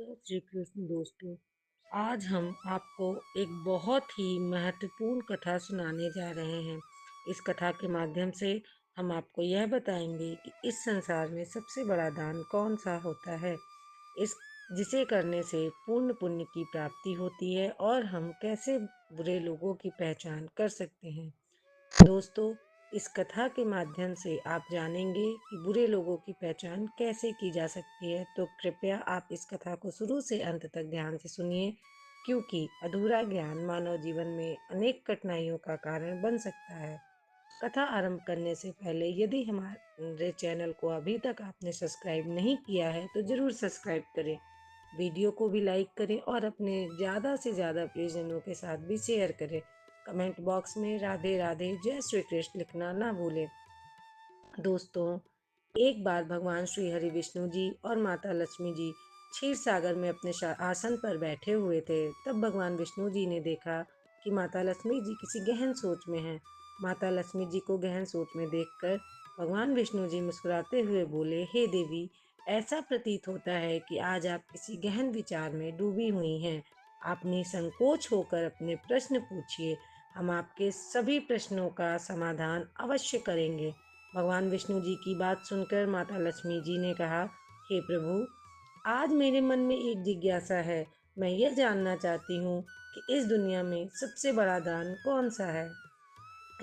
जय श्री कृष्ण दोस्तों। आज हम आपको एक बहुत ही महत्वपूर्ण कथा सुनाने जा रहे हैं। इस कथा के माध्यम से हम आपको यह बताएंगे कि इस संसार में सबसे बड़ा दान कौन सा होता है, इस जिसे करने से पूर्ण पुण्य की प्राप्ति होती है और हम कैसे बुरे लोगों की पहचान कर सकते हैं। दोस्तों, इस कथा के माध्यम से आप जानेंगे कि बुरे लोगों की पहचान कैसे की जा सकती है। तो कृपया आप इस कथा को शुरू से अंत तक ध्यान से सुनिए, क्योंकि अधूरा ज्ञान मानव जीवन में अनेक कठिनाइयों का कारण बन सकता है। कथा आरंभ करने से पहले यदि हमारे चैनल को अभी तक आपने सब्सक्राइब नहीं किया है तो ज़रूर सब्सक्राइब करें। वीडियो को भी लाइक करें और अपने ज़्यादा से ज़्यादा प्रियजनों के साथ भी शेयर करें। कमेंट बॉक्स में राधे राधे जय श्री कृष्ण लिखना ना भूलें। दोस्तों, एक बार भगवान श्री हरि विष्णु जी और माता लक्ष्मी जी क्षीर सागर में अपने आसन पर बैठे हुए थे। तब भगवान विष्णु जी ने देखा कि माता लक्ष्मी जी किसी गहन सोच में हैं। माता लक्ष्मी जी को गहन सोच में देखकर भगवान विष्णु जी मुस्कुराते हुए बोले, हे देवी, ऐसा प्रतीत होता है कि आज आप किसी गहन विचार में डूबी हुई हैं। आप निसंकोच होकर अपने प्रश्न पूछिए, हम आपके सभी प्रश्नों का समाधान अवश्य करेंगे। भगवान विष्णु जी की बात सुनकर माता लक्ष्मी जी ने कहा, हे प्रभु, आज मेरे मन में एक जिज्ञासा है। मैं यह जानना चाहती हूँ कि इस दुनिया में सबसे बड़ा दान कौन सा है,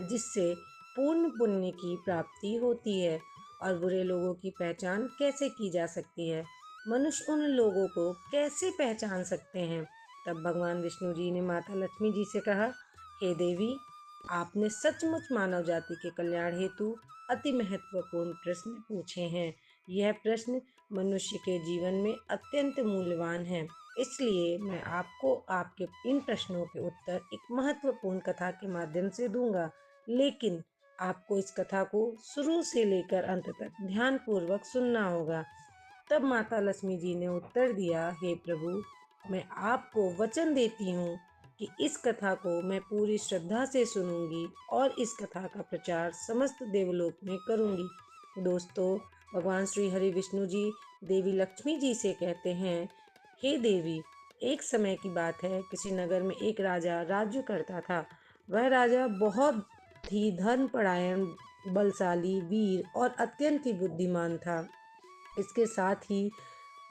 जिससे पूर्ण पुण्य की प्राप्ति होती है, और बुरे लोगों की पहचान कैसे की जा सकती है। मनुष्य उन लोगों को कैसे पहचान सकते हैं। तब भगवान विष्णु जी ने माता लक्ष्मी जी से कहा, हे देवी, आपने सचमुच मानव जाति के कल्याण हेतु अति महत्वपूर्ण प्रश्न पूछे हैं। यह प्रश्न मनुष्य के जीवन में अत्यंत मूल्यवान है। इसलिए मैं आपको आपके इन प्रश्नों के उत्तर एक महत्वपूर्ण कथा के माध्यम से दूंगा, लेकिन आपको इस कथा को शुरू से लेकर अंत तक ध्यानपूर्वक सुनना होगा। तब माता लक्ष्मी जी ने उत्तर दिया, हे प्रभु, मैं आपको वचन देती हूँ कि इस कथा को मैं पूरी श्रद्धा से सुनूंगी और इस कथा का प्रचार समस्त देवलोक में करूंगी। दोस्तों, भगवान श्री हरि विष्णु जी देवी लक्ष्मी जी से कहते हैं, हे देवी, एक समय की बात है, किसी नगर में एक राजा राज्य करता था। वह राजा बहुत ही धर्मपरायण, बलशाली, वीर और अत्यंत ही बुद्धिमान था। इसके साथ ही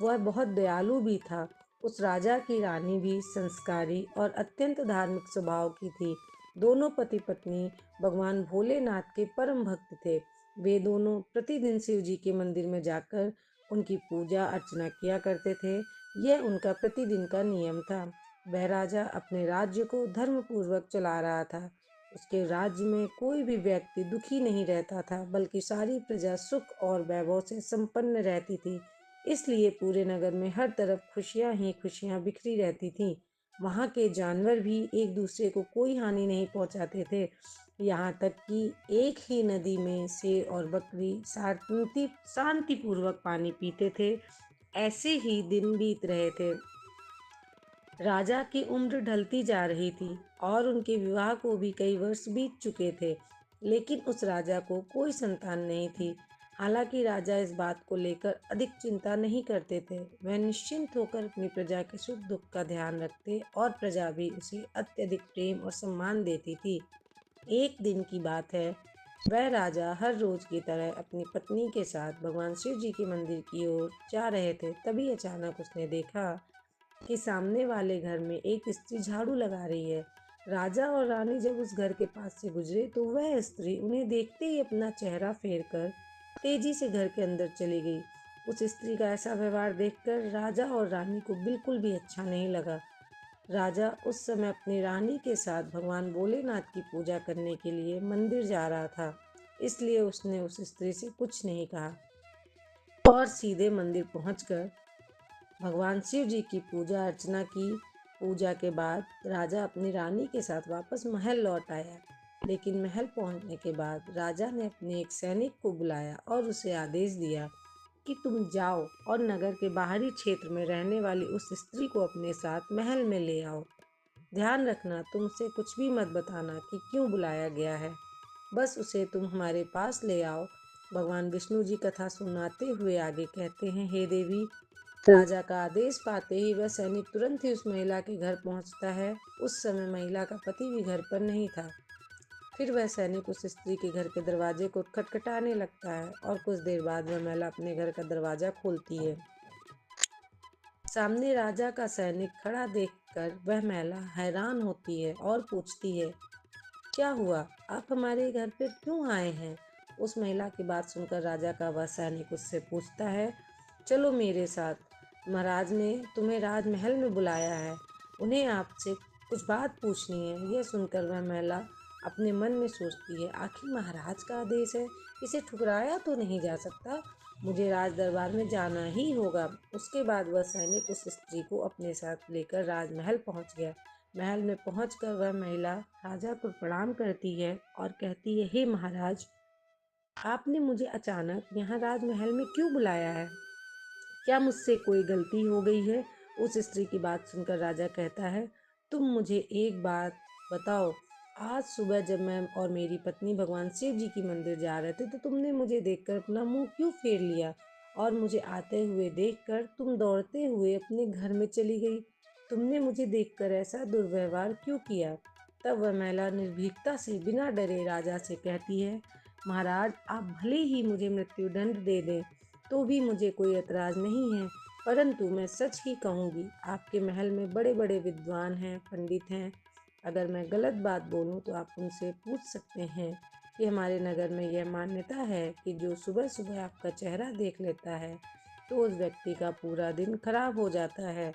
वह बहुत दयालु भी था। उस राजा की रानी भी संस्कारी और अत्यंत धार्मिक स्वभाव की थी। दोनों पति पत्नी भगवान भोलेनाथ के परम भक्त थे। वे दोनों प्रतिदिन शिव जी के मंदिर में जाकर उनकी पूजा अर्चना किया करते थे। यह उनका प्रतिदिन का नियम था। वह राजा अपने राज्य को धर्मपूर्वक चला रहा था। उसके राज्य में कोई भी व्यक्ति दुखी नहीं रहता था, बल्कि सारी प्रजा सुख और वैभव से संपन्न रहती थी। इसलिए पूरे नगर में हर तरफ खुशियां ही खुशियां बिखरी रहती थीं। वहाँ के जानवर भी एक दूसरे को कोई हानि नहीं पहुँचाते थे। यहाँ तक कि एक ही नदी में शेर और बकरी शांतिपूर्वक पानी पीते थे। ऐसे ही दिन बीत रहे थे। राजा की उम्र ढलती जा रही थी और उनके विवाह को भी कई वर्ष बीत चुके थे, लेकिन उस राजा को कोई संतान नहीं थी। हालांकि राजा इस बात को लेकर अधिक चिंता नहीं करते थे। वह निश्चिंत होकर अपनी प्रजा के सुख दुख का ध्यान रखते और प्रजा भी उसे अत्यधिक प्रेम और सम्मान देती थी। एक दिन की बात है, वह राजा हर रोज की तरह अपनी पत्नी के साथ भगवान शिव जी के मंदिर की ओर जा रहे थे। तभी अचानक उसने देखा कि सामने वाले घर में एक स्त्री झाड़ू लगा रही है। राजा और रानी जब उस घर के पास से गुजरे तो वह स्त्री उन्हें देखते ही अपना चेहरा फेर कर तेजी से घर के अंदर चली गई। उस स्त्री का ऐसा व्यवहार देखकर राजा और रानी को बिल्कुल भी अच्छा नहीं लगा। राजा उस समय अपनी रानी के साथ भगवान भोलेनाथ की पूजा करने के लिए मंदिर जा रहा था। इसलिए उसने उस स्त्री से कुछ नहीं कहा और सीधे मंदिर पहुंचकर भगवान शिव जी की पूजा अर्चना की। पूजा के बाद राजा अपनी रानी के साथ वापस महल लौट आया। लेकिन महल पहुंचने के बाद राजा ने अपने एक सैनिक को बुलाया और उसे आदेश दिया कि तुम जाओ और नगर के बाहरी क्षेत्र में रहने वाली उस स्त्री को अपने साथ महल में ले आओ। ध्यान रखना, तुमसे कुछ भी मत बताना कि क्यों बुलाया गया है। बस उसे तुम हमारे पास ले आओ। भगवान विष्णु जी कथा सुनाते हुए आगे कहते हैं, हे देवी, राजा का आदेश पाते ही वह सैनिक तुरंत ही उस महिला के घर पहुंचता है। उस समय महिला का पति भी घर पर नहीं था। फिर वह सैनिक उस स्त्री के घर के दरवाजे को खटखटाने लगता है और कुछ देर बाद वह महिला अपने घर का दरवाजा खोलती है। सामने राजा का सैनिक खड़ा देखकर वह महिला हैरान होती है और पूछती है, क्या हुआ? आप हमारे घर पे क्यों आए हैं? उस महिला की बात सुनकर राजा का वह सैनिक उससे पूछता है, चलो मेरे साथ, महाराज ने तुम्हें राजमहल में बुलाया है, उन्हें आपसे कुछ बात पूछनी है। यह सुनकर वह महिला अपने मन में सोचती है, आखिर महाराज का आदेश है, इसे ठुकराया तो नहीं जा सकता, मुझे राज दरबार में जाना ही होगा। उसके बाद वह सैनिक उस स्त्री को अपने साथ लेकर राजमहल पहुंच गया। महल में पहुंचकर वह महिला राजा को प्रणाम करती है और कहती है, हे महाराज, आपने मुझे अचानक यहाँ राजमहल में क्यों बुलाया है? क्या मुझसे कोई गलती हो गई है? उस स्त्री की बात सुनकर राजा कहता है, तुम मुझे एक बात बताओ, आज सुबह जब मैं और मेरी पत्नी भगवान शिव जी की मंदिर जा रहे थे तो तुमने मुझे देखकर अपना मुंह क्यों फेर लिया और मुझे आते हुए देखकर तुम दौड़ते हुए अपने घर में चली गई? तुमने मुझे देखकर ऐसा दुर्व्यवहार क्यों किया? तब वह महिला निर्भीकता से बिना डरे राजा से कहती है, महाराज, आप भले ही मुझे मृत्युदंड दे दें तो भी मुझे कोई एतराज़ नहीं है, परंतु मैं सच ही कहूँगी, आपके महल में बड़े बड़े विद्वान हैं, पंडित हैं। अगर मैं गलत बात बोलूँ तो आप उनसे पूछ सकते हैं कि हमारे नगर में यह मान्यता है कि जो सुबह सुबह आपका चेहरा देख लेता है तो उस व्यक्ति का पूरा दिन खराब हो जाता है,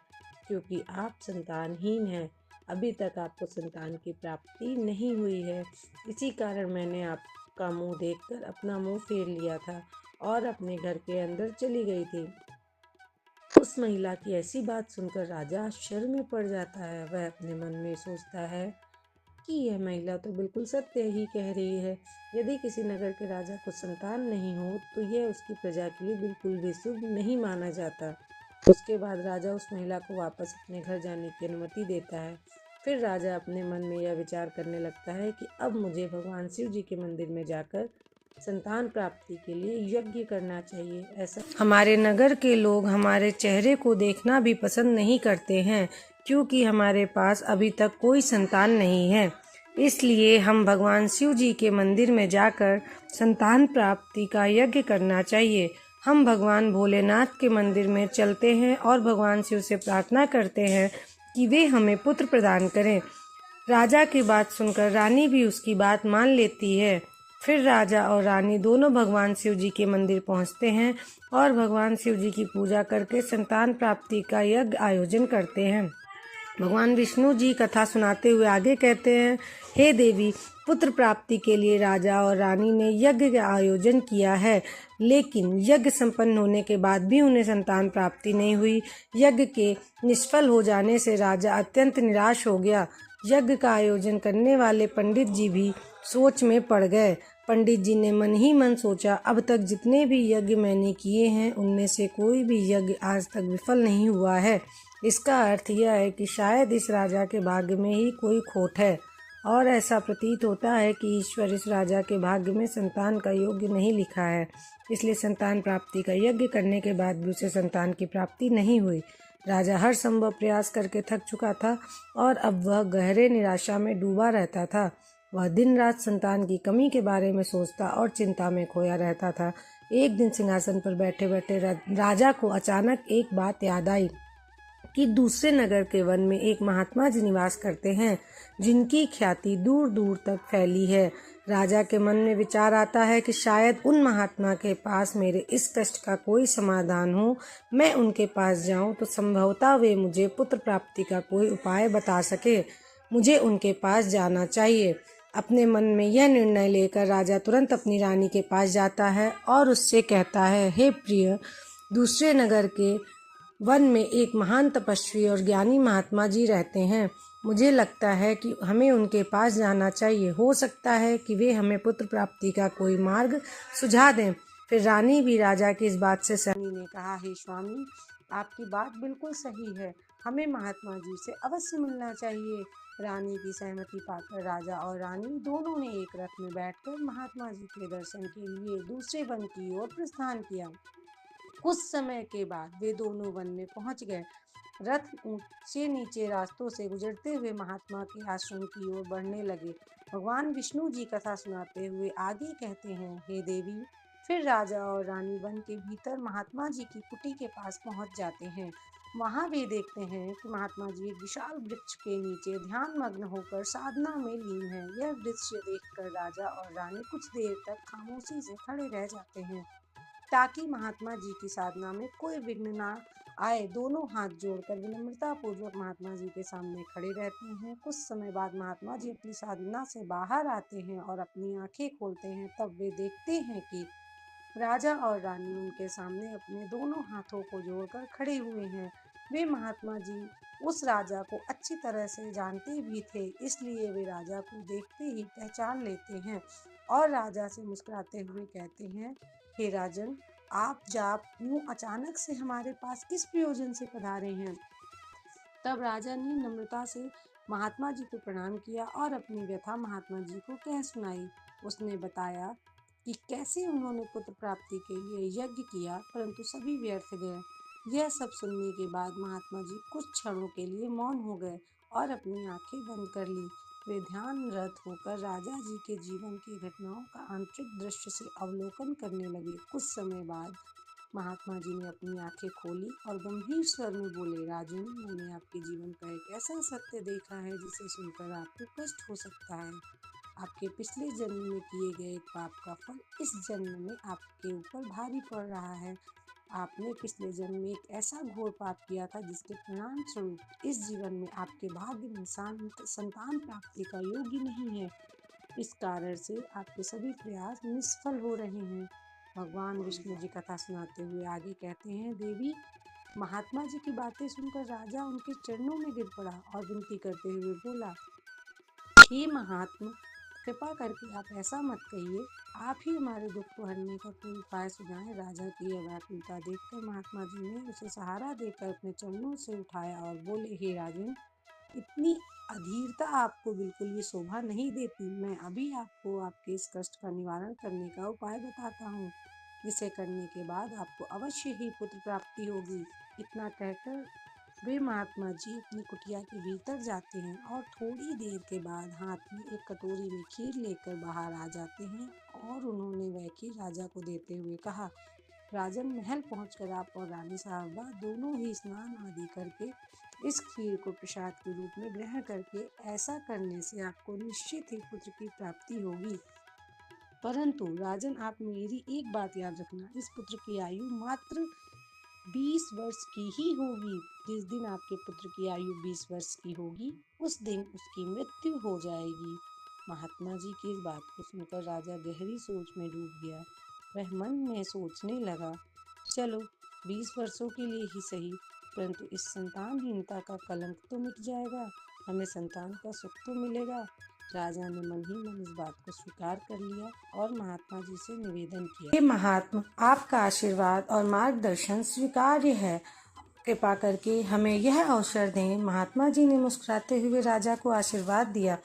क्योंकि आप संतानहीन हैं। अभी तक आपको संतान की प्राप्ति नहीं हुई है, इसी कारण मैंने आपका मुंह देखकर अपना मुंह फेर लिया था और अपने घर के अंदर चली गई थी। उस महिला की ऐसी बात सुनकर राजा आश्चर्य में पड़ जाता है। वह अपने मन में सोचता है कि यह महिला तो बिल्कुल सत्य ही कह रही है। यदि किसी नगर के राजा को संतान नहीं हो तो यह उसकी प्रजा के लिए बिल्कुल भी शुभ नहीं माना जाता। उसके बाद राजा उस महिला को वापस अपने घर जाने की अनुमति देता है। फिर राजा अपने मन में यह विचार करने लगता है कि अब मुझे भगवान शिव जी के मंदिर में जाकर संतान प्राप्ति के लिए यज्ञ करना चाहिए। ऐसा हमारे नगर के लोग हमारे चेहरे को देखना भी पसंद नहीं करते हैं, क्योंकि हमारे पास अभी तक कोई संतान नहीं है। इसलिए हम भगवान शिव जी के मंदिर में जाकर संतान प्राप्ति का यज्ञ करना चाहिए। हम भगवान भोलेनाथ के मंदिर में चलते हैं और भगवान शिव से प्रार्थना करते हैं कि वे हमें पुत्र प्रदान करें। राजा की बात सुनकर रानी भी उसकी बात मान लेती है। फिर राजा और रानी दोनों भगवान शिव जी के मंदिर पहुंचते हैं और भगवान शिव जी की पूजा करके संतान प्राप्ति का यज्ञ आयोजन करते हैं। भगवान विष्णु जी कथा सुनाते हुए आगे कहते हैं, हे देवी, पुत्र प्राप्ति के लिए राजा और रानी ने यज्ञ का आयोजन किया है, लेकिन यज्ञ संपन्न होने के बाद भी उन्हें संतान प्राप्ति नहीं हुई। यज्ञ के निष्फल हो जाने से राजा अत्यंत निराश हो गया। यज्ञ का आयोजन करने वाले पंडित जी भी सोच में पड़ गए। पंडित जी ने मन ही मन सोचा, अब तक जितने भी यज्ञ मैंने किए हैं उनमें से कोई भी यज्ञ आज तक विफल नहीं हुआ है। इसका अर्थ यह है कि शायद इस राजा के भाग्य में ही कोई खोट है और ऐसा प्रतीत होता है कि ईश्वर इस राजा के भाग्य में संतान का योग्य नहीं लिखा है, इसलिए संतान प्राप्ति का यज्ञ करने के बाद भी उसे संतान की प्राप्ति नहीं हुई। राजा हर संभव प्रयास करके थक चुका था और अब वह गहरे निराशा में डूबा रहता था। वह दिन रात संतान की कमी के बारे में सोचता और चिंता में खोया रहता था। एक दिन सिंहासन पर बैठे बैठे राजा को अचानक एक बात याद आई कि दूसरे नगर के वन में एक महात्मा जी निवास करते हैं, जिनकी ख्याति दूर दूर तक फैली है। राजा के मन में विचार आता है कि शायद उन महात्मा के पास मेरे इस कष्ट का कोई समाधान हो। मैं उनके पास जाऊं तो संभवतः वे मुझे पुत्र प्राप्ति का कोई उपाय बता सके। मुझे उनके पास जाना चाहिए। अपने मन में यह निर्णय लेकर राजा तुरंत अपनी रानी के पास जाता है और उससे कहता है, हे प्रिय, दूसरे नगर के वन में एक महान तपस्वी और ज्ञानी महात्मा जी रहते हैं। मुझे लगता है कि हमें उनके पास जाना चाहिए। हो सकता है कि वे हमें पुत्र प्राप्ति का कोई मार्ग सुझा दें। फिर रानी भी राजा की इस बात से सहमति ने कहा, हे स्वामी, आपकी बात बिल्कुल सही है, हमें महात्मा जी से अवश्य मिलना चाहिए। रानी की सहमति पाकर राजा और रानी दोनों ने एक रथ में बैठकर महात्मा जी के दर्शन के लिए दूसरे वन की ओर प्रस्थान किया। कुछ समय के बाद वे दोनों वन में पहुंच गए। रथ ऊंचे नीचे रास्तों से गुजरते हुए महात्मा के आश्रम की ओर बढ़ने लगे। भगवान विष्णु जी कथा सुनाते हुए आगे कहते हैं, हे देवी। फिर राजा और रानी वन के भीतर महात्मा जी की कुटी के पास पहुंच जाते हैं। वहां वे देखते हैं कि महात्मा जी एक विशाल वृक्ष के नीचे ध्यान मग्न होकर साधना में लीन है। यह दृश्य देखकर राजा और रानी कुछ देर तक खामोशी से खड़े रह जाते हैं ताकि महात्मा जी की साधना में कोई विघ्न ना आए। दोनों हाथ जोड़कर विनम्रता पूर्वक महात्मा जी के सामने खड़े रहते हैं। कुछ समय बाद महात्मा जी अपनी साधना से बाहर आते हैं और अपनी आंखें खोलते हैं। तब वे देखते हैं कि राजा और रानी उनके सामने अपने दोनों हाथों को जोड़कर खड़े हुए हैं। वे महात्मा जी उस राजा को अच्छी तरह से जानते भी थे, इसलिए वे राजा को देखते ही पहचान लेते हैं और राजा से मुस्कुराते हुए कहते हैं, हे राजन, आप यूं अचानक से हमारे पास किस प्रयोजन से पधारे हैं? तब राजा ने नम्रता से महात्मा जी को प्रणाम किया और अपनी व्यथा महात्मा जी को कह सुनाई। उसने बताया कि कैसे उन्होंने पुत्र प्राप्ति के लिए यज्ञ किया, परंतु सभी व्यर्थ गए। यह सब सुनने के बाद महात्मा जी कुछ क्षणों के लिए मौन हो गए और अपनी आंखें बंद कर ली। वे ध्यानरत होकर राजा जी के जीवन की घटनाओं का आंतरिक दृश्य से अवलोकन करने लगे। कुछ समय बाद महात्मा जी ने अपनी आंखें खोली और गंभीर स्वर में बोले, राजन, मैंने आपके जीवन का एक ऐसा सत्य देखा है जिसे सुनकर आपको कष्ट हो सकता है। आपके पिछले जन्म में किए गए एक पाप का फल इस जन्म में आपके ऊपर भारी पड़ रहा है। आपने पिछले जन्म में एक ऐसा घोर पाप किया था जिसके परिणाम स्वरूप इस जीवन में आपके भाग्य में संतान प्राप्ति का योग्य नहीं है। इस कारण से आपके सभी प्रयास निष्फल हो रहे हैं। भगवान विष्णु जी कथा सुनाते हुए आगे कहते हैं, देवी। महात्मा जी की बातें सुनकर राजा उनके चरणों में गिर पड़ा और विनती करते हुए बोला, हे महात्मा, कृपा करके आप ऐसा मत कहिए। आप ही हमारे दुख को हरने का कोई उपाय सुझाएं। राजा की यह व्याकुलता देखकर महात्मा जी ने उसे सहारा देकर अपने चरणों से उठाया और बोले, हे राजन, इतनी अधीरता आपको बिल्कुल भी शोभा नहीं देती। मैं अभी आपको आपके इस कष्ट का निवारण करने का उपाय बताता हूँ, जिसे करने के बाद आपको अवश्य ही पुत्र प्राप्ति होगी। इतना कहकर वे महात्मा जी अपनी कुटिया के भीतर जाते हैं और थोड़ी देर के बाद हाथ में एक कटोरी में खीर लेकर बाहर आ जाते हैं और उन्होंने वह खीर राजा को देते हुए कहा, राजन, महल पहुंचकर आप और रानी साहबा दोनों ही स्नान आदि करके इस खीर को प्रसाद के रूप में ग्रहण करके ऐसा करने से आपको निश्चित ही पुत्र की प्राप्ति होगी। परंतु राजन, आप मेरी एक बात याद रखना, इस पुत्र की आयु मात्र 20 वर्ष की ही होगी। जिस दिन आपके पुत्र की आयु 20 वर्ष की होगी, उस दिन उसकी मृत्यु हो जाएगी। महात्मा जी की इस बात को सुनकर राजा गहरी सोच में डूब गया। वह मन में सोचने लगा, चलो 20 वर्षों के लिए ही सही, परंतु इस संतानहीनता का कलंक तो मिट जाएगा, हमें संतान का सुख तो मिलेगा। राजा ने मन ही मन इस बात को स्वीकार कर लिया और महात्मा जी से निवेदन किया, हे महात्मा, आपका आशीर्वाद और मार्गदर्शन स्वीकार्य है। कृपा करके हमें यह अवसर दें। महात्मा जी ने मुस्कुराते हुए राजा को आशीर्वाद दिया।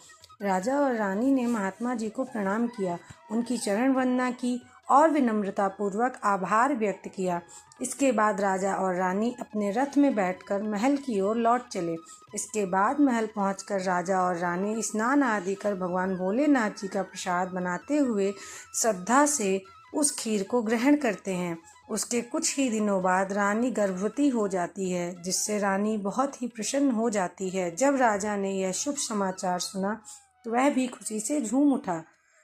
राजा और रानी ने महात्मा जी को प्रणाम किया, उनकी चरण वंदना की और विनम्रता पूर्वक आभार व्यक्त किया। इसके बाद राजा और रानी अपने रथ में बैठकर महल की ओर लौट चले। इसके बाद महल पहुंचकर राजा और रानी स्नान आदि कर भगवान भोलेनाथ जी का प्रसाद बनाते हुए श्रद्धा से उस खीर को ग्रहण करते हैं। उसके कुछ ही दिनों बाद रानी गर्भवती हो जाती है, जिससे रानी बहुत ही प्रसन्न हो जाती है। जब राजा ने यह शुभ समाचार सुना तो वह भी खुशी से झूम उठा।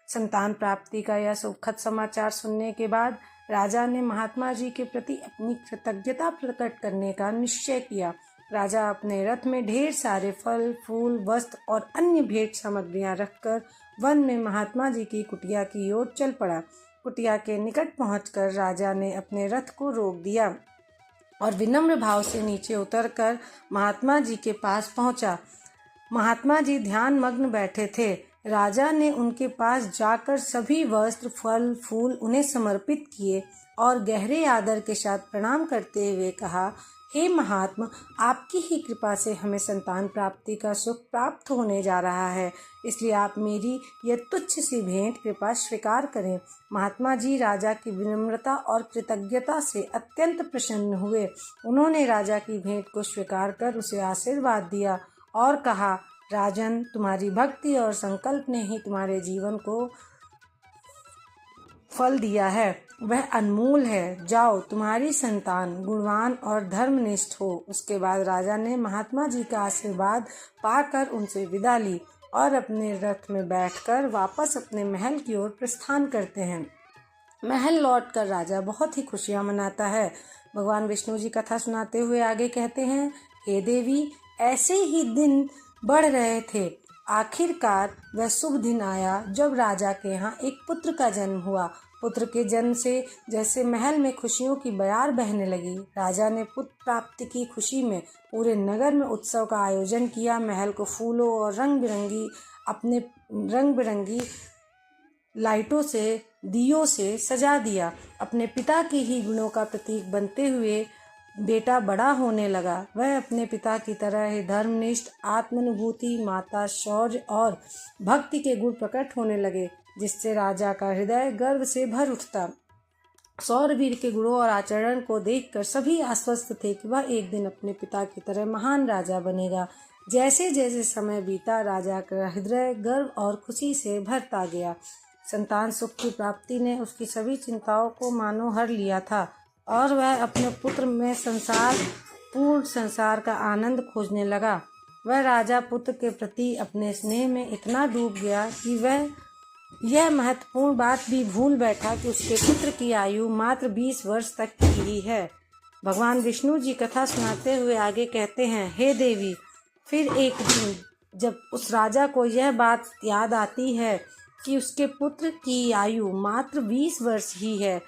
संतान प्राप्ति का यह सुखद समाचार सुनने के बाद राजा ने महात्मा जी के प्रति अपनी कृतज्ञता प्रकट करने का निश्चय किया। राजा अपने रथ में ढेर सारे फल, फूल, वस्त्र और अन्य भेंट सामग्रियां रखकर वन में महात्मा जी की कुटिया की ओर चल पड़ा। कुटिया के निकट पहुंचकर राजा ने अपने रथ को रोक दिया और विनम्र भाव से नीचे उतरकर महात्मा जी के पास पहुंचा। महात्मा जी ध्यान मग्न बैठे थे। राजा ने उनके पास जाकर सभी वस्त्र, फल, फूल उन्हें समर्पित किए और गहरे आदर के साथ प्रणाम करते हुए कहा, हे महात्मा, आपकी ही कृपा से हमें संतान प्राप्ति का सुख प्राप्त होने जा रहा है, इसलिए आप मेरी यह तुच्छ सी भेंट कृपा स्वीकार करें। महात्मा जी राजा की विनम्रता और कृतज्ञता से अत्यंत प्रसन्न हुए। उन्होंने राजा की भेंट को स्वीकार कर उसे आशीर्वाद दिया और कहा, राजन, तुम्हारी भक्ति और संकल्प ने ही तुम्हारे जीवन को फल दिया है, वह अनमोल है। जाओ, तुम्हारी संतान गुणवान और धर्मनिष्ठ हो। उसके बाद राजा ने महात्मा जी का आशीर्वाद पाकर उनसे विदा ली और अपने रथ में बैठकर वापस अपने महल की ओर प्रस्थान करते हैं। महल लौटकर राजा बहुत ही खुशियां मनाता है। भगवान विष्णु जी कथा सुनाते हुए आगे कहते हैं, हे देवी, ऐसे ही दिन बढ़ रहे थे। आखिरकार वह शुभ दिन आया जब राजा के यहाँ एक पुत्र का जन्म हुआ। पुत्र के जन्म से जैसे महल में खुशियों की बयार बहने लगी। राजा ने पुत्र प्राप्ति की खुशी में पूरे नगर में उत्सव का आयोजन किया। महल को फूलों और रंग बिरंगी लाइटों से, दियों से सजा दिया। अपने पिता के ही गुणों का प्रतीक बनते हुए बेटा बड़ा होने लगा। वह अपने पिता की तरह ही धर्मनिष्ठ, आत्मानुभूति, माता, शौर्य और भक्ति के गुण प्रकट होने लगे, जिससे राजा का हृदय गर्व से भर उठता। सौरवीर के गुणों और आचरण को देखकर सभी आश्वस्त थे कि वह एक दिन अपने पिता की तरह महान राजा बनेगा। जैसे जैसे समय बीता, राजा का हृदय गर्व और खुशी से भरता गया। संतान सुख की प्राप्ति ने उसकी सभी चिंताओं को मानो हर लिया था और वह अपने पुत्र में पूर्ण संसार का आनंद खोजने लगा। वह राजा पुत्र के प्रति अपने स्नेह में इतना डूब गया कि वह यह महत्वपूर्ण बात भी भूल बैठा कि उसके पुत्र की आयु मात्र 20 वर्ष तक की ही है। भगवान विष्णु जी कथा सुनाते हुए आगे कहते हैं, हे देवी, फिर एक दिन जब उस राजा को यह बात याद आती है कि उसके पुत्र की आयु मात्र 20 वर्ष ही है,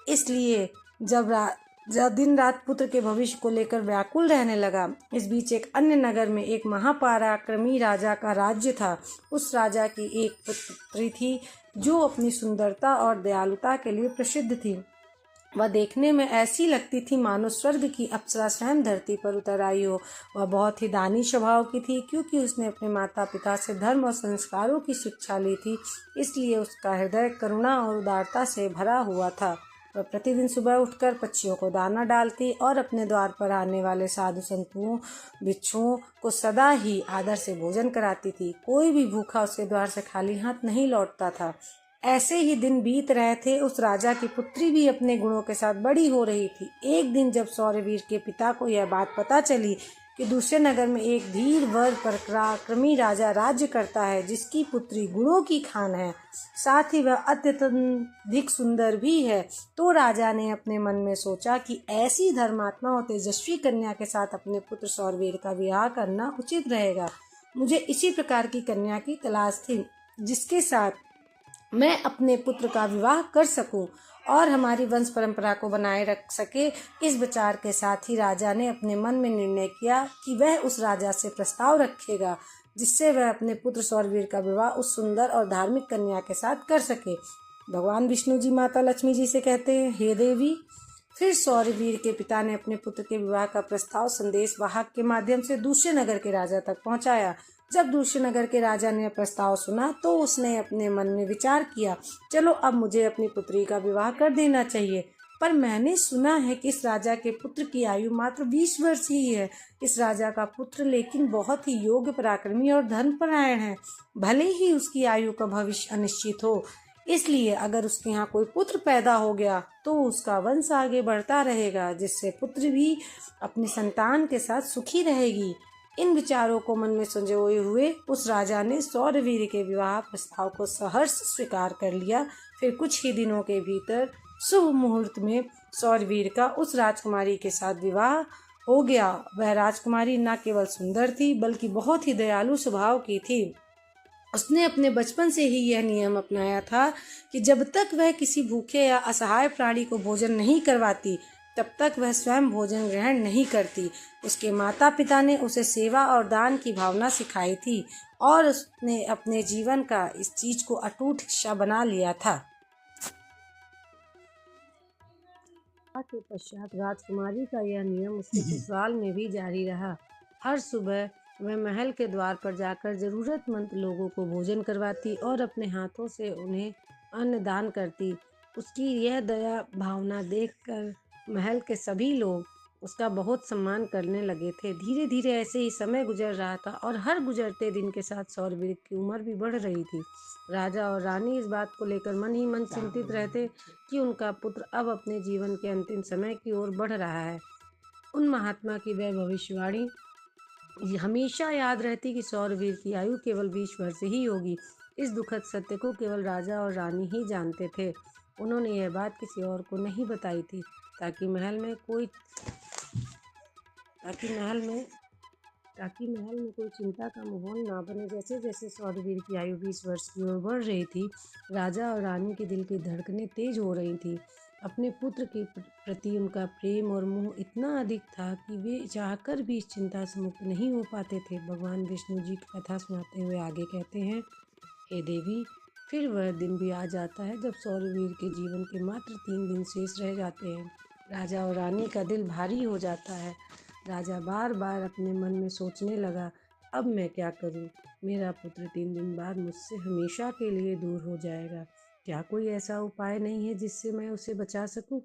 इसलिए जब दिन रात पुत्र के भविष्य को लेकर व्याकुल रहने लगा। इस बीच एक अन्य नगर में एक महापराक्रमी राजा का राज्य था। उस राजा की एक पुत्री थी जो अपनी सुंदरता और दयालुता के लिए प्रसिद्ध थी। वह देखने में ऐसी लगती थी मानो स्वर्ग की अप्सरा स्वयं धरती पर उतर आई हो। वह बहुत ही दानी स्वभाव की थी, क्योंकि उसने अपने माता पिता से धर्म और संस्कारों की शिक्षा ली थी, इसलिए उसका हृदय करुणा और उदारता से भरा हुआ था। वह प्रतिदिन सुबह उठकर पक्षियों को दाना डालती और अपने द्वार पर आने वाले साधु संतों, भिक्षुओं को सदा ही आदर से भोजन कराती थी। कोई भी भूखा उसके द्वार से खाली हाथ नहीं लौटता था। ऐसे ही दिन बीत रहे थे। उस राजा की पुत्री भी अपने गुणों के साथ बड़ी हो रही थी। एक दिन जब सौरवीर के पिता को यह बात पता चली कि दूसरे नगर में एक धीर वर पराक्रमी राजा राज्य करता है, जिसकी पुत्री गुणों की खान है, साथ ही वह अत्यधिक सुंदर भी है, तो राजा ने अपने मन में सोचा कि ऐसी धर्मात्मा और तेजस्वी कन्या के साथ अपने पुत्र सौरवीर का विवाह करना उचित रहेगा। मुझे इसी प्रकार की कन्या की तलाश थी जिसके साथ मैं अपने पुत्र का विवाह कर सकूं और हमारी वंश परंपरा को बनाए रख सके। इस विचार के साथ ही राजा ने अपने मन में निर्णय किया कि वह उस राजा से प्रस्ताव रखेगा जिससे वह अपने पुत्र सौरवीर का विवाह उस सुंदर और धार्मिक कन्या के साथ कर सके। भगवान विष्णु जी माता लक्ष्मी जी से कहते हैं, हे देवी, फिर सौरवीर के पिता ने अपने पुत्र के विवाह का प्रस्ताव संदेश वाहक के माध्यम से दूसरे नगर के राजा तक पहुंचाया। जब दूसरे नगर के राजा ने प्रस्ताव सुना तो उसने अपने मन में विचार किया, चलो अब मुझे अपनी पुत्री का विवाह कर देना चाहिए। पर मैंने सुना है कि इस राजा के पुत्र की आयु मात्र 20 वर्ष ही है। इस राजा का पुत्र लेकिन बहुत ही योग्य, पराक्रमी और धर्मपरायण है। भले ही उसकी आयु का भविष्य अनिश्चित हो, इसलिए अगर उसके यहाँ कोई पुत्र पैदा हो गया तो उसका वंश आगे बढ़ता रहेगा, जिससे पुत्र भी अपनी संतान के साथ सुखी रहेगी। इन विचारों को मन में संजोए हुए उस राजा ने सौरवीर के विवाह प्रस्ताव को सहर्ष स्वीकार कर लिया। फिर कुछ ही दिनों के भीतर शुभ मुहूर्त में सौरवीर का उस राजकुमारी के साथ विवाह हो गया। वह राजकुमारी न केवल सुंदर थी बल्कि बहुत ही दयालु स्वभाव की थी। उसने अपने बचपन से ही यह नियम अपनाया था कि जब तक वह किसी भूखे या असहाय प्राणी को भोजन नहीं करवाती तब तक वह स्वयं भोजन ग्रहण नहीं करती। उसके माता पिता ने उसे सेवा और दान की भावना सिखाई थी और उसने अपने जीवन का इस चीज को अटूट हिस्सा बना लिया था। के पश्चात राजकुमारी का यह नियम उसके ससुराल में भी जारी रहा। हर सुबह वह महल के द्वार पर जाकर जरूरतमंद लोगों को भोजन करवाती और अपने हाथों से उन्हें अन्न दान करती। उसकी यह दया भावना देखकर महल के सभी लोग उसका बहुत सम्मान करने लगे थे। धीरे धीरे ऐसे ही समय गुजर रहा था और हर गुजरते दिन के साथ सौरवीर की उम्र भी बढ़ रही थी। राजा और रानी इस बात को लेकर मन ही मन चिंतित रहते कि उनका पुत्र अब अपने जीवन के अंतिम समय की ओर बढ़ रहा है। उन महात्मा की वह भविष्यवाणी हमेशा याद रहती कि सौरवीर की आयु केवल 20 वर्ष ही होगी। इस दुखद सत्य को केवल राजा और रानी ही जानते थे। उन्होंने यह बात किसी और को नहीं बताई थी ताकि महल में कोई ताकि महल में ताकि महल में कोई चिंता का माहौल ना बने। जैसे जैसे सौरवीर की आयु 20 वर्ष की ओर बढ़ रही थी, राजा और रानी के दिल की धड़कनें तेज हो रही थी। अपने पुत्र के प्रति उनका प्रेम और मोह इतना अधिक था कि वे चाहकर भी इस चिंता से मुक्त नहीं हो पाते थे। भगवान विष्णु जी की कथा सुनाते हुए आगे कहते हैं, हे देवी, फिर वह दिन भी आ जाता है जब सौरवीर के जीवन के मात्र 3 दिन शेष रह जाते हैं। राजा और रानी का दिल भारी हो जाता है। राजा बार बार अपने मन में सोचने लगा, अब मैं क्या करूं? मेरा पुत्र 3 दिन बाद मुझसे हमेशा के लिए दूर हो जाएगा। क्या कोई ऐसा उपाय नहीं है जिससे मैं उसे बचा सकूं?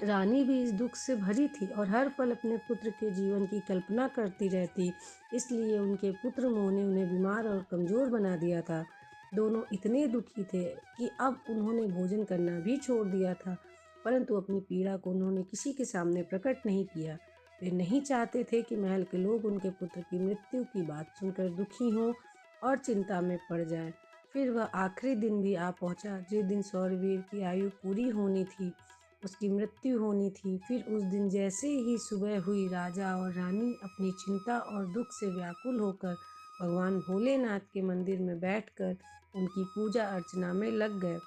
रानी भी इस दुख से भरी थी और हर पल अपने पुत्र के जीवन की कल्पना करती रहती। इसलिए उनके पुत्र मोह ने उन्हें बीमार और कमजोर बना दिया था। दोनों इतने दुखी थे कि अब उन्होंने भोजन करना भी छोड़ दिया था, परंतु अपनी पीड़ा को उन्होंने किसी के सामने प्रकट नहीं किया। वे नहीं चाहते थे कि महल के लोग उनके पुत्र की मृत्यु की बात सुनकर दुखी हों और चिंता में पड़ जाएं। फिर वह आखिरी दिन भी आ पहुंचा जिस दिन सौरवीर की आयु पूरी होनी थी, उसकी मृत्यु होनी थी। फिर उस दिन जैसे ही सुबह हुई, राजा और रानी अपनी चिंता और दुख से व्याकुल होकर भगवान भोलेनाथ के मंदिर में बैठकर उनकी पूजा अर्चना में लग गए।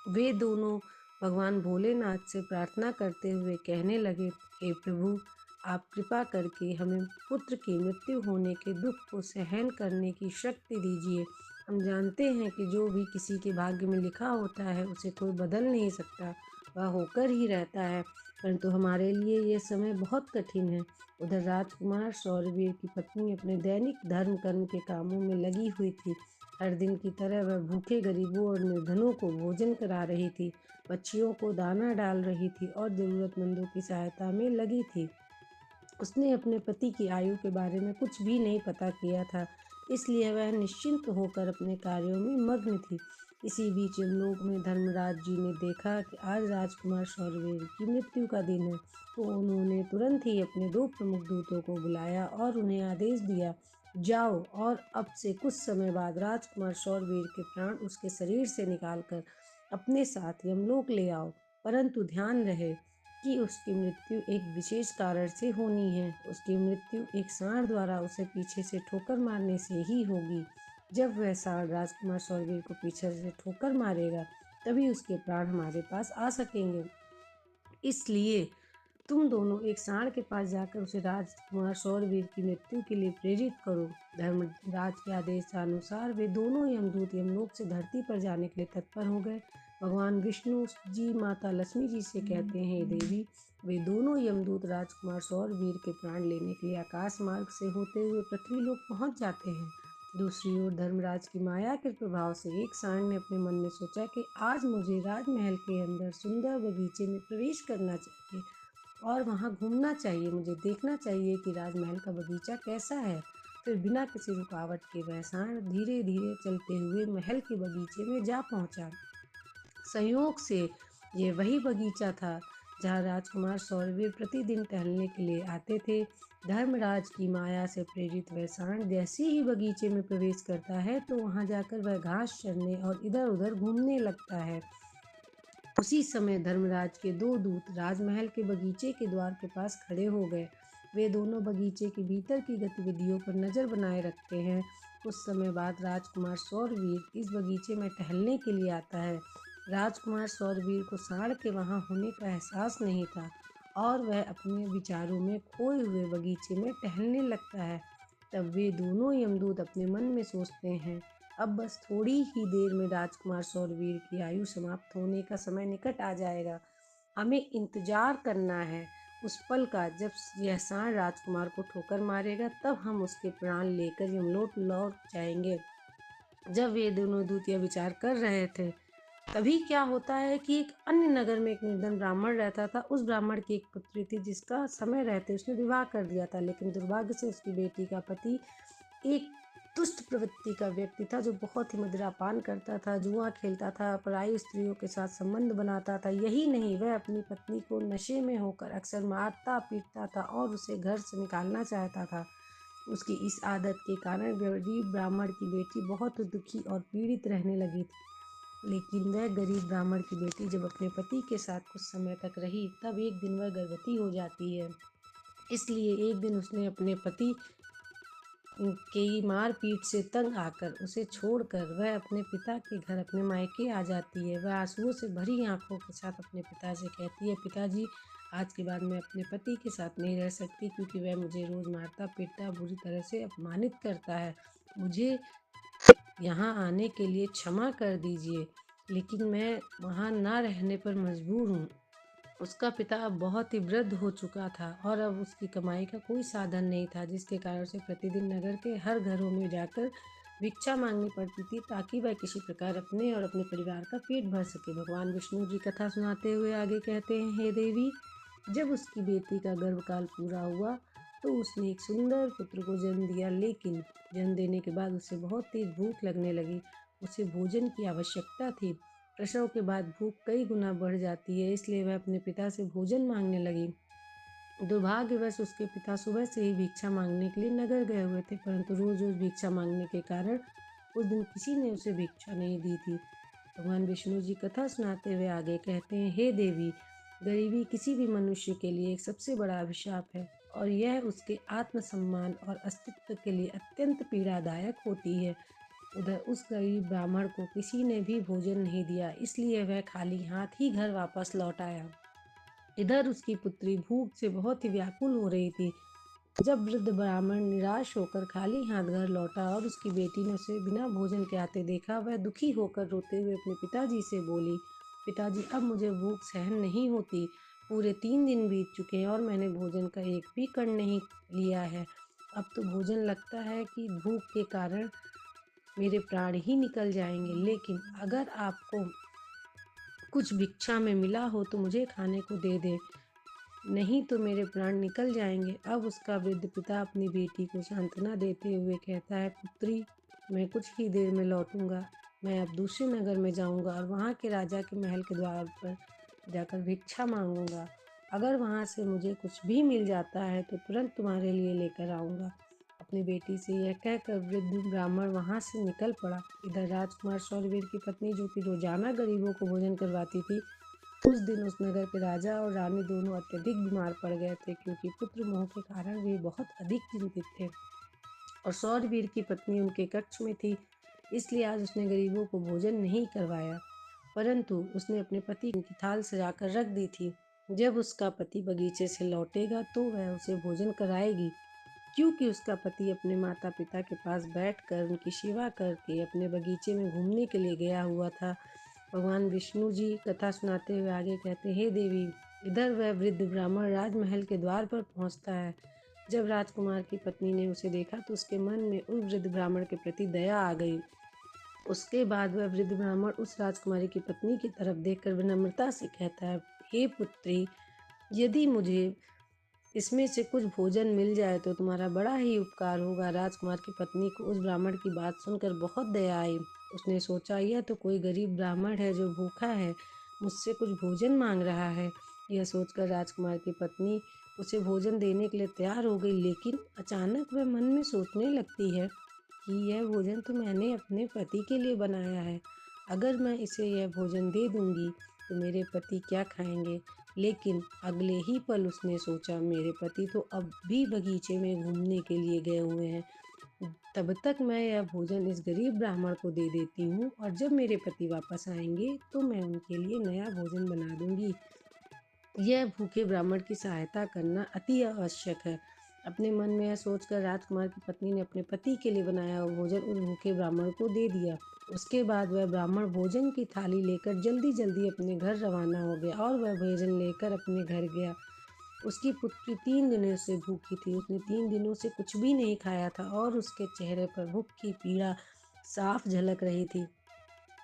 वे दोनों भगवान भोलेनाथ से प्रार्थना करते हुए कहने लगे, हे प्रभु, आप कृपा करके हमें पुत्र की मृत्यु होने के दुख को सहन करने की शक्ति दीजिए। हम जानते हैं कि जो भी किसी के भाग्य में लिखा होता है उसे कोई बदल नहीं सकता, वह होकर ही रहता है, परंतु हमारे लिए यह समय बहुत कठिन है। उधर राजकुमार सौरवीर की पत्नी अपने दैनिक धर्म कर्म के कामों में लगी हुई थी। हर दिन की तरह वह भूखे गरीबों और निर्धनों को भोजन करा रही थी, पक्षियों को दाना डाल रही थी और जरूरतमंदों की सहायता में लगी थी। उसने अपने पति की आयु के बारे में कुछ भी नहीं पता किया था, इसलिए वह निश्चिंत होकर अपने कार्यों में मग्न थी। इसी बीच यमलोक में धर्मराज जी ने देखा कि आज राजकुमार सौरवीर की मृत्यु का दिन है, तो उन्होंने तुरंत ही अपने 2 प्रमुख दूतों को बुलाया और उन्हें आदेश दिया, जाओ और अब से कुछ समय बाद राजकुमार सौरवीर के प्राण उसके शरीर से निकालकर अपने साथ यमलोक ले आओ, परंतु ध्यान रहे कि उसकी मृत्यु एक विशेष कारण से होनी है। उसकी मृत्यु एक सांड द्वारा उसे पीछे से ठोकर मारने से ही होगी। जब वह सांड राजकुमार सौरवीर को पीछे से ठोकर मारेगा, तभी उसके प्राण हमारे पास आ सकेंगे। इसलिए तुम दोनों एक सांड के पास जाकर उसे राजकुमार सौरवीर की मृत्यु के लिए प्रेरित करो। धर्मराज के आदेशानुसार वे दोनों यमदूत यमलोक से धरती पर जाने के लिए तत्पर हो गए। भगवान विष्णु जी माता लक्ष्मी जी से कहते हैं, देवी, वे दोनों यमदूत राजकुमार सौरवीर के प्राण लेने के लिए आकाश मार्ग से होते हुए पृथ्वी लोक पहुंच जाते हैं। दूसरी ओर धर्मराज की माया के प्रभाव से एक सांड ने अपने मन में सोचा कि आज मुझे राजमहल के अंदर सुंदर बगीचे में प्रवेश करना चाहिए और वहाँ घूमना चाहिए। मुझे देखना चाहिए कि राजमहल का बगीचा कैसा है। फिर बिना किसी रुकावट के वह सांड धीरे धीरे चलते हुए महल के बगीचे में जा पहुंचा। संयोग से ये वही बगीचा था जहाँ राजकुमार सौरवीर प्रतिदिन टहलने के लिए आते थे। धर्मराज की माया से प्रेरित वह सांड जैसे ही बगीचे में प्रवेश करता है तो वहाँ जाकर वह घास चरने और इधर उधर घूमने लगता है। उसी समय धर्मराज के 2 दूत राजमहल के बगीचे के द्वार के पास खड़े हो गए। वे दोनों बगीचे के भीतर की गतिविधियों पर नजर बनाए रखते हैं। कुछ समय बाद राजकुमार सौरवीर इस बगीचे में टहलने के लिए आता है। राजकुमार सौरवीर को सांड के वहां होने का एहसास नहीं था और वह अपने विचारों में खोए हुए बगीचे में टहलने लगता है। तब वे दोनों यमदूत अपने मन में सोचते हैं, अब बस थोड़ी ही देर में राजकुमार सौरवीर की आयु समाप्त होने का समय निकट आ जाएगा। हमें इंतजार करना है उस पल का जब यह सांड राजकुमार को ठोकर मारेगा, तब हम उसके प्राण लेकर यमलोक लौट जाएंगे। जब वे दोनों दूत यह विचार कर रहे थे, तभी क्या होता है कि एक अन्य नगर में एक निर्धन ब्राह्मण रहता था। उस ब्राह्मण की एक पुत्री थी जिसका समय रहते उसने विवाह कर दिया था, लेकिन दुर्भाग्य से उसकी बेटी का पति एक दुष्ट प्रवृत्ति का व्यक्ति था, जो बहुत ही मदिरापान करता था, जुआ खेलता था, पराई स्त्रियों के साथ संबंध बनाता था। यही नहीं, वह अपनी पत्नी को नशे में होकर अक्सर मारता पीटता था और उसे घर से निकालना चाहता था। उसकी इस आदत के कारण गरीब ब्राह्मण की बेटी बहुत दुखी और पीड़ित रहने लगी थी। लेकिन वह गरीब ब्राह्मण की बेटी जब अपने पति के साथ कुछ समय तक रही, तब एक दिन वह गर्भवती हो जाती है। इसलिए एक दिन उसने अपने पति की मारपीट से तंग आकर उसे छोड़कर वह अपने पिता के घर अपने मायके आ जाती है। वह आंसुओं से भरी आंखों के साथ अपने पिता से कहती है, पिताजी, आज के बाद मैं अपने पति के साथ नहीं रह सकती, क्योंकि वह मुझे रोज मारता पीटता बुरी तरह से अपमानित करता है। मुझे यहाँ आने के लिए क्षमा कर दीजिए, लेकिन मैं वहाँ ना रहने पर मजबूर हूँ। उसका पिता अब बहुत ही वृद्ध हो चुका था और अब उसकी कमाई का कोई साधन नहीं था, जिसके कारण उसे प्रतिदिन नगर के हर घरों में जाकर भिक्षा मांगनी पड़ती थी, ताकि वह किसी प्रकार अपने और अपने परिवार का पेट भर सके। भगवान विष्णु जी कथा सुनाते हुए आगे कहते हैं, हे देवी, जब उसकी बेटी का गर्भकाल पूरा हुआ तो उसने एक सुंदर पुत्र को जन्म दिया, लेकिन जन्म देने के बाद उसे बहुत तेज भूख लगने लगी। उसे भोजन की आवश्यकता थी। प्रसव के बाद भूख कई गुना बढ़ जाती है, इसलिए वह अपने पिता से भोजन मांगने लगी। दुर्भाग्यवश उसके पिता सुबह से ही भिक्षा मांगने के लिए नगर गए हुए थे, परंतु रोज रोज भिक्षा मांगने के कारण उस दिन किसी ने उसे भिक्षा नहीं दी थी। भगवान विष्णु जी कथा सुनाते हुए आगे कहते हैं, हे देवी, गरीबी किसी भी मनुष्य के लिए एक सबसे बड़ा अभिशाप है और यह उसके आत्मसम्मान और अस्तित्व के लिए अत्यंत पीड़ादायक होती है। उधर उस गरीब ब्राह्मण को किसी ने भी भोजन नहीं दिया, इसलिए वह खाली हाथ ही घर वापस लौट आया। इधर उसकी पुत्री भूख से बहुत ही व्याकुल हो रही थी। जब वृद्ध ब्राह्मण निराश होकर खाली हाथ घर लौटा और उसकी बेटी ने उसे बिना भोजन के आते देखा, वह दुखी होकर रोते हुए अपने पिताजी से बोली, पिताजी, अब मुझे भूख सहन नहीं होती। पूरे 3 दिन बीत चुके हैं और मैंने भोजन का एक भी कण नहीं लिया है। अब तो भोजन लगता है कि भूख के कारण मेरे प्राण ही निकल जाएंगे, लेकिन अगर आपको कुछ भिक्षा में मिला हो तो मुझे खाने को दे दे, नहीं तो मेरे प्राण निकल जाएंगे। अब उसका वृद्ध पिता अपनी बेटी को सांत्वना देते हुए कहता है, पुत्री, मैं कुछ ही देर में लौटूंगा। मैं अब दूसरे नगर में जाऊंगा और वहाँ के राजा के महल के द्वार पर जाकर भिक्षा मांगूंगा। अगर वहाँ से मुझे कुछ भी मिल जाता है तो तुरंत तुम्हारे लिए लेकर आऊँगा। अपनी बेटी से यह कहकर वृद्ध ब्राह्मण वहाँ से निकल पड़ा। इधर राजकुमार शौरवीर की पत्नी, जो कि रोजाना गरीबों को भोजन करवाती थी, उस दिन उस नगर के राजा और रानी दोनों अत्यधिक बीमार पड़ गए थे, क्योंकि पुत्र मोह के कारण वे बहुत अधिक चिंतित थे। और शौरवीर की पत्नी उनके कक्ष में थी, इसलिए आज उसने गरीबों को भोजन नहीं करवाया, परंतु उसने अपने पति की थाल सजाकर रख दी थी। जब उसका पति बगीचे से लौटेगा तो वह उसे भोजन कराएगी, क्योंकि उसका पति अपने माता पिता के पास बैठकर उनकी सेवा करके अपने बगीचे में घूमने के लिए गया हुआ था। भगवान विष्णु जी कथा सुनाते हुए आगे कहते, हे देवी, इधर वह वृद्ध ब्राह्मण राजमहल के द्वार पर पहुंचता है। जब राजकुमार की पत्नी ने उसे देखा तो उसके मन में उस वृद्ध ब्राह्मण के प्रति दया आ गई। उसके बाद वह वृद्ध ब्राह्मण उस राजकुमारी की पत्नी की तरफ देखकर विनम्रता से कहता है, हे पुत्री, यदि मुझे इसमें से कुछ भोजन मिल जाए तो तुम्हारा बड़ा ही उपकार होगा। राजकुमार की पत्नी को उस ब्राह्मण की बात सुनकर बहुत दया आई। उसने सोचा, यह तो कोई गरीब ब्राह्मण है जो भूखा है, मुझसे कुछ भोजन मांग रहा है। यह सोचकर राजकुमार की पत्नी उसे भोजन देने के लिए तैयार हो गई, लेकिन अचानक वह मन में सोचने लगती है कि यह भोजन तो मैंने अपने पति के लिए बनाया है। अगर मैं इसे यह भोजन दे दूंगी तो मेरे पति क्या खाएंगे। लेकिन अगले ही पल उसने सोचा, मेरे पति तो अब भी बगीचे में घूमने के लिए गए हुए हैं, तब तक मैं यह भोजन इस गरीब ब्राह्मण को दे देती हूँ और जब मेरे पति वापस आएंगे तो मैं उनके लिए नया भोजन बना दूंगी। यह भूखे ब्राह्मण की सहायता करना अति आवश्यक है। अपने मन में यह सोचकर राजकुमार की पत्नी ने अपने पति के लिए बनाया हुआ भोजन उस भूखे ब्राह्मण को दे दिया। उसके बाद वह ब्राह्मण भोजन की थाली लेकर जल्दी जल्दी अपने घर रवाना हो गया और वह भोजन लेकर अपने घर गया। उसकी पुत्री 3 दिनों से भूखी थी। उसने 3 दिनों से कुछ भी नहीं खाया था और उसके चेहरे पर भूख की पीड़ा साफ झलक रही थी।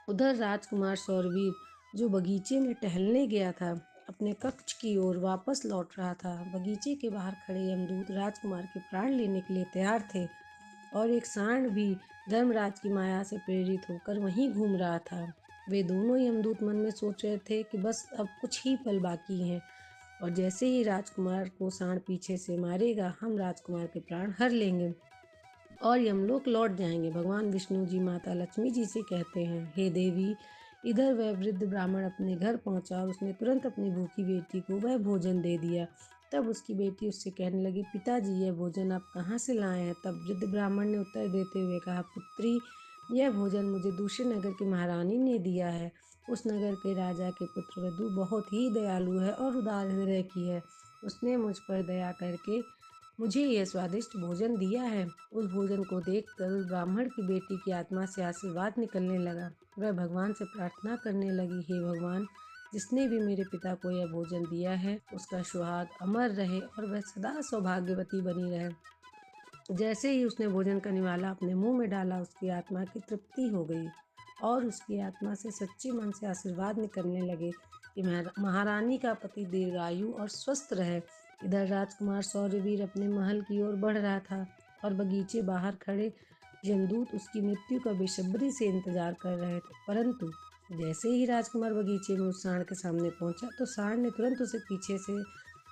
उधर राजकुमार सौरवीर, जो बगीचे में टहलने गया था, अपने कक्ष की ओर वापस लौट रहा था। बगीचे के बाहर खड़े यमदूत राजकुमार के प्राण लेने के लिए तैयार थे और एक सांड भी धर्मराज की माया से प्रेरित होकर वहीं घूम रहा था। वे दोनों यमदूत मन में सोच रहे थे कि बस अब कुछ ही पल बाकी हैं और जैसे ही राजकुमार को सांड पीछे से मारेगा, हम राजकुमार के प्राण हर लेंगे और यमलोक लौट जाएंगे। भगवान विष्णु जी माता लक्ष्मी जी से कहते हैं, हे देवी। इधर वह वृद्ध ब्राह्मण अपने घर पहुंचा और उसने तुरंत अपनी भूखी बेटी को वह भोजन दे दिया। तब उसकी बेटी उससे कहने लगी, पिताजी, यह भोजन आप कहाँ से लाए हैं? तब वृद्ध ब्राह्मण ने उत्तर देते हुए कहा, पुत्री, यह भोजन मुझे दूसरे नगर की महारानी ने दिया है। उस नगर के राजा के पुत्र वधु बहुत ही दयालु है और उदार हृदय की है। उसने मुझ पर दया करके मुझे यह स्वादिष्ट भोजन दिया है। उस भोजन को देखकर उस ब्राह्मण की बेटी की आत्मा से आशीर्वाद निकलने लगा। वह भगवान से प्रार्थना करने लगी, हे भगवान, जिसने भी मेरे पिता को यह भोजन दिया है, उसका सुहाग अमर रहे और वह सदा सौभाग्यवती बनी रहे। जैसे ही उसने भोजन का निवाला अपने मुंह में डाला, उसकी आत्मा की तृप्ति हो गई और उसकी आत्मा से सच्चे मन से आशीर्वाद निकलने लगे कि महारानी का पति दीर्घायु और स्वस्थ रहे। इधर राजकुमार सौरवीर अपने महल की ओर बढ़ रहा था और बगीचे बाहर खड़े यमदूत उसकी मृत्यु का बेसब्री से इंतजार कर रहे थे। परंतु जैसे ही राजकुमार बगीचे में उस सांड के सामने पहुंचा, तो सांड ने तुरंत उसे पीछे से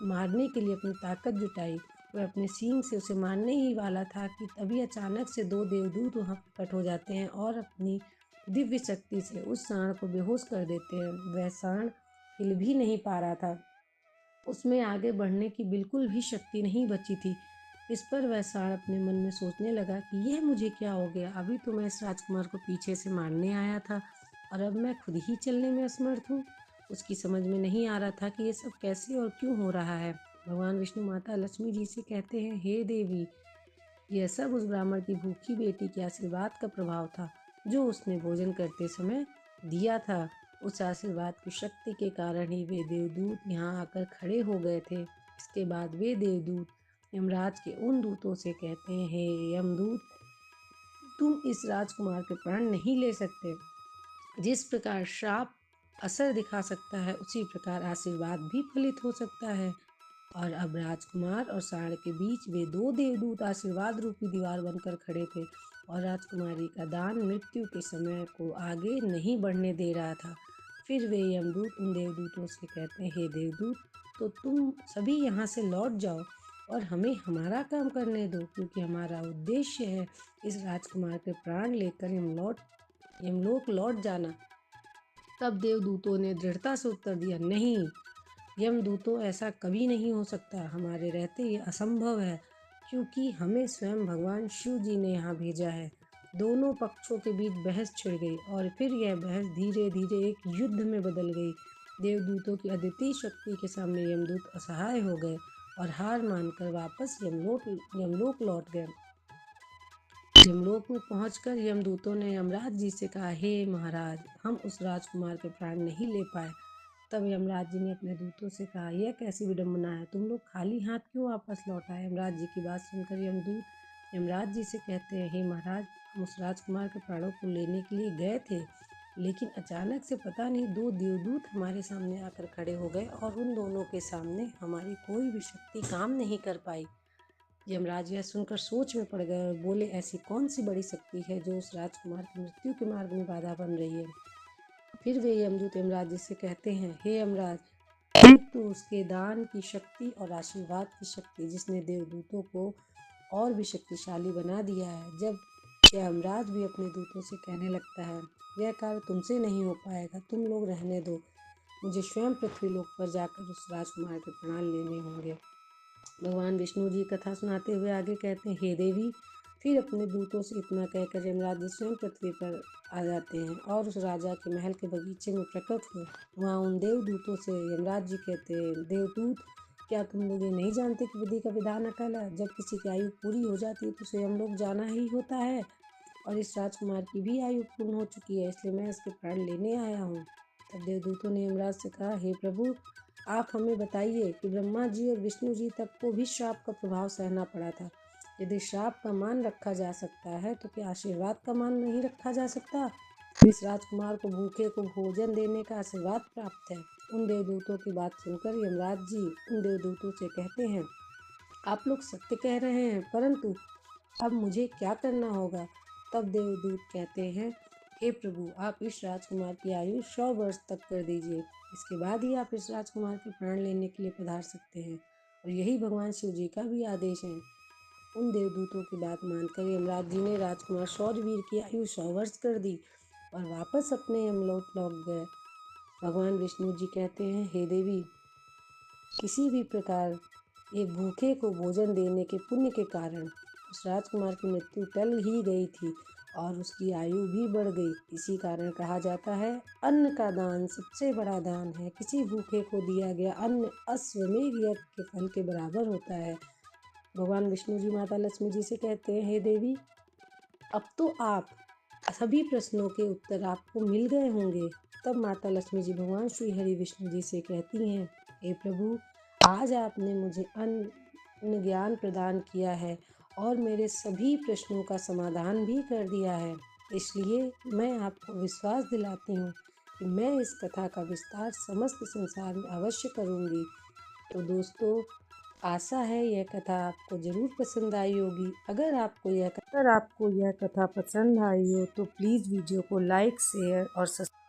मारने के लिए अपनी ताकत जुटाई। वह अपने सींग से उसे मारने ही वाला था कि तभी अचानक से 2 देवदूत वहां प्रकट हो जाते हैं और अपनी दिव्य शक्ति से उस सांड को बेहोश कर देते हैं। वह सांड हिल भी नहीं पा रहा था। उसमें आगे बढ़ने की बिल्कुल भी शक्ति नहीं बची थी। इस पर वह सांड अपने मन में सोचने लगा कि यह मुझे क्या हो गया? अभी तो मैं इस राजकुमार को पीछे से मारने आया था और अब मैं खुद ही चलने में असमर्थ हूँ। उसकी समझ में नहीं आ रहा था कि ये सब कैसे और क्यों हो रहा है। भगवान विष्णु माता लक्ष्मी जी से कहते हैं, हे देवी, यह सब उस ब्राह्मण की भूखी बेटी के आशीर्वाद का प्रभाव था, जो उसने भोजन करते समय दिया था। उस आशीर्वाद की शक्ति के कारण ही वे देवदूत यहाँ आकर खड़े हो गए थे। इसके बाद वे देवदूत यमराज के उन दूतों से कहते हैं, हे यमदूत, तुम इस राजकुमार के प्राण नहीं ले सकते। जिस प्रकार श्राप असर दिखा सकता है, उसी प्रकार आशीर्वाद भी फलित हो सकता है। और अब राजकुमार और सांड के बीच वे 2 देवदूत आशीर्वाद रूपी दीवार बनकर खड़े थे और राजकुमारी का दान मृत्यु के समय को आगे नहीं बढ़ने दे रहा था। फिर वे यमदूत उन देवदूतों से कहते हैं, हे देवदूत, तो तुम सभी यहाँ से लौट जाओ और हमें हमारा काम करने दो, क्योंकि हमारा उद्देश्य है इस राजकुमार के प्राण लेकर यमलोक लौट जाना। तब देवदूतों ने दृढ़ता से उत्तर दिया, नहीं यमदूतों, ऐसा कभी नहीं हो सकता। हमारे रहते ये असंभव है, क्योंकि हमें स्वयं भगवान शिव जी ने यहाँ भेजा है। दोनों पक्षों के बीच बहस छिड़ गई और फिर यह बहस धीरे धीरे एक युद्ध में बदल गई। देवदूतों की अद्वितीय शक्ति के सामने यमदूत असहाय हो गए और हार मानकर वापस यमलोक लौट गए। यमलोक में पहुंचकर यमदूतों ने यमराज जी से कहा, हे महाराज, हम उस राजकुमार के प्राण नहीं ले पाए। तब यमराज जी ने अपने दूतों से कहा, यह कैसी विडम्बना है? तुम लोग खाली हाथ क्यों वापस लौट आए? यमराज जी की बात सुनकर यमदूत यमराज जी से कहते हैं, हे महाराज, हम उस राजकुमार के प्राणों को लेने के लिए गए थे, लेकिन अचानक से पता नहीं 2 देवदूत हमारे सामने आकर खड़े हो गए और उन दोनों के सामने हमारी कोई भी शक्ति काम नहीं कर पाई। यमराज यह सुनकर सोच में पड़ गए और बोले, ऐसी कौन सी बड़ी शक्ति है जो उस राजकुमार की मृत्यु के मार्ग में बाधा बन रही है? फिर वे यमदूत यमराज जी से कहते हैं, हे यमराज, एक तो उसके दान की शक्ति और आशीर्वाद की शक्ति, जिसने देवदूतों को और भी शक्तिशाली बना दिया है। जब यमराज भी अपने दूतों से कहने लगता है, यह कार्य तुमसे नहीं हो पाएगा, तुम लोग रहने दो, मुझे स्वयं पृथ्वीलोक पर जाकर उस राजकुमार के प्राण लेने होंगे। भगवान विष्णु जी कथा सुनाते हुए आगे कहते हैं, हे देवी। फिर अपने दूतों से इतना कहकर यमराज जी स्वयं पृथ्वी पर आ जाते हैं और उस राजा के महल के बगीचे में प्रकट हुए। वहाँ उन देवदूतों से यमराज जी कहते हैं, देवदूत, क्या तुम लोग ये नहीं जानते कि विधि का विधान अटल है? जब किसी की आयु पूरी हो जाती है तो उसे यमलोक जाना ही होता है। और इस राजकुमार की भी आयु पूर्ण हो चुकी है, इसलिए मैं इसके प्राण लेने आया हूँ। तब देवदूतों ने यमराज से कहा, हे प्रभु, आप हमें बताइए कि ब्रह्मा जी और विष्णु जी तक को भी श्राप का प्रभाव सहना पड़ा था। यदि श्राप का मान रखा जा सकता है तो क्या आशीर्वाद का मान नहीं रखा जा सकता? इस राजकुमार को भूखे को भोजन देने का आशीर्वाद प्राप्त है। उन देवदूतों की बात सुनकर यमराज जी उन देवदूतों से कहते हैं, आप लोग सत्य कह रहे हैं, परंतु अब मुझे क्या करना होगा? तब देवदूत कहते हैं, हे प्रभु, आप इस राजकुमार की आयु 100 वर्ष तक कर दीजिए। इसके बाद ही आप इस राजकुमार के प्राण लेने के लिए पधार सकते हैं। और यही भगवान शिव जी का भी आदेश है। उन देवदूतों की बात मानकर यमराज जी ने राजकुमार शौरवीर की आयु 100 वर्ष कर दी और वापस अपने यमलोक लौट गए। भगवान विष्णु जी कहते हैं, हे देवी, किसी भी प्रकार एक भूखे को भोजन देने के पुण्य के कारण उस राजकुमार की मृत्यु टल ही गई थी और उसकी आयु भी बढ़ गई। इसी कारण कहा जाता है, अन्न का दान सबसे बड़ा दान है। किसी भूखे को दिया गया अन्न अश्वमेध यज्ञ के फल के बराबर होता है। भगवान विष्णु जी माता लक्ष्मी जी से कहते हैं, हे देवी, अब तो आप सभी प्रश्नों के उत्तर आपको मिल गए होंगे। तब माता लक्ष्मी जी भगवान श्री हरि विष्णु जी से कहती हैं, हे प्रभु, आज आपने मुझे अन्न ज्ञान प्रदान किया है और मेरे सभी प्रश्नों का समाधान भी कर दिया है। इसलिए मैं आपको विश्वास दिलाती हूँ कि मैं इस कथा का विस्तार समस्त संसार में अवश्य करूँगी। तो दोस्तों, आशा है यह कथा आपको ज़रूर पसंद आई होगी। अगर आपको यह कथा पसंद आई हो तो प्लीज़ वीडियो को लाइक, शेयर और सब्सक्राइब